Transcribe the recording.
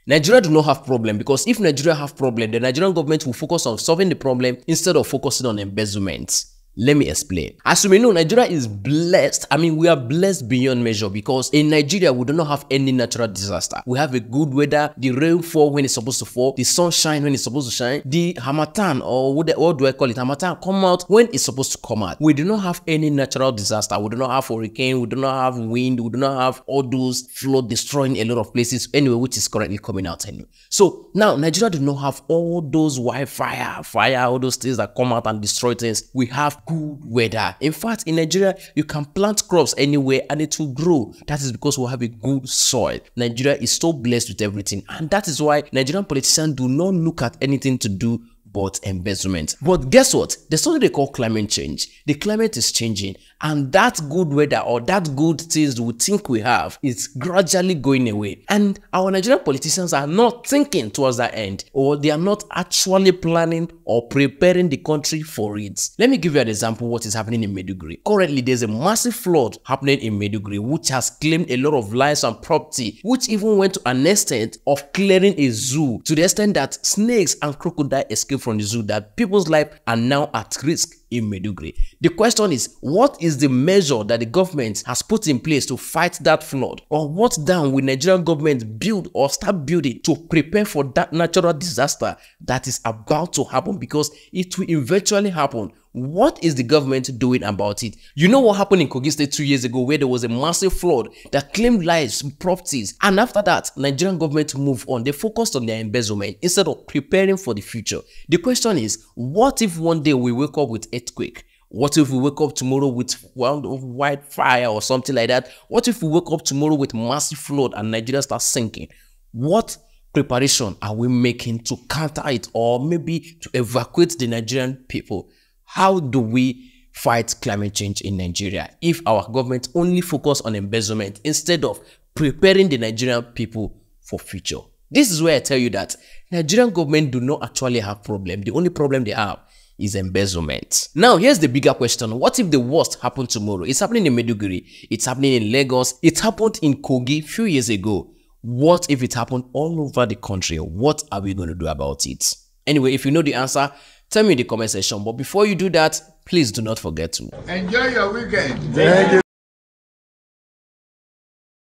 Nigeria do not have problem, because if Nigeria have problem, the Nigerian government will focus on solving the problem instead of focusing on embezzlement. Let me explain. As you may know, Nigeria is blessed. I mean, we are blessed beyond measure, because in Nigeria, we do not have any natural disaster. We have a good weather, the rainfall when it's supposed to fall, the sunshine when it's supposed to shine, the harmattan, or what do I call it? Harmattan come out when it's supposed to come out. We do not have any natural disaster. We do not have hurricane. We do not have wind. We do not have all those flood destroying a lot of places anyway, which is currently coming out anyway. So now Nigeria do not have all those fire, all those things that come out and destroy things. We have good weather. In fact, in Nigeria, you can plant crops anywhere and it will grow. That is because we have a good soil. Nigeria is so blessed with everything, and that is why Nigerian politicians do not look at anything to do but embezzlement. But guess what? There's something they call climate change. The climate is changing, and that good weather or that good things we think we have is gradually going away. And our Nigerian politicians are not thinking towards that end, or they are not actually planning or preparing the country for it. Let me give you an example of what is happening in Maiduguri. Currently, there's a massive flood happening in Maiduguri, which has claimed a lot of lives and property, which even went to an extent of clearing a zoo, to the extent that snakes and crocodiles escaped from the zoo, that people's lives are now at risk in Maiduguri. The question is, what is the measure that the government has put in place to fight that flood? Or what down will Nigerian government build or start building to prepare for that natural disaster that is about to happen, because it will eventually happen? What is the government doing about it? You know what happened in Kogi State 2 years ago, where there was a massive flood that claimed lives, properties, and after that, Nigerian government moved on. They focused on their embezzlement instead of preparing for the future. The question is, what if one day we wake up with earthquake? What if we wake up tomorrow with wildfire or something like that? What if we wake up tomorrow with massive flood and Nigeria starts sinking? What preparation are we making to counter it, or maybe to evacuate the Nigerian people? How do we fight climate change in Nigeria if our government only focus on embezzlement instead of preparing the Nigerian people for future? This is where I tell you that Nigerian government do not actually have problem. The only problem they have is embezzlement. Now, here's the bigger question. What if the worst happened tomorrow? It's happening in Maiduguri. It's happening in Lagos. It happened in Kogi a few years ago. What if it happened all over the country? What are we going to do about it? Anyway, if you know the answer, tell me in the comment section. But before you do that, please do not forget to enjoy your weekend. Thank you.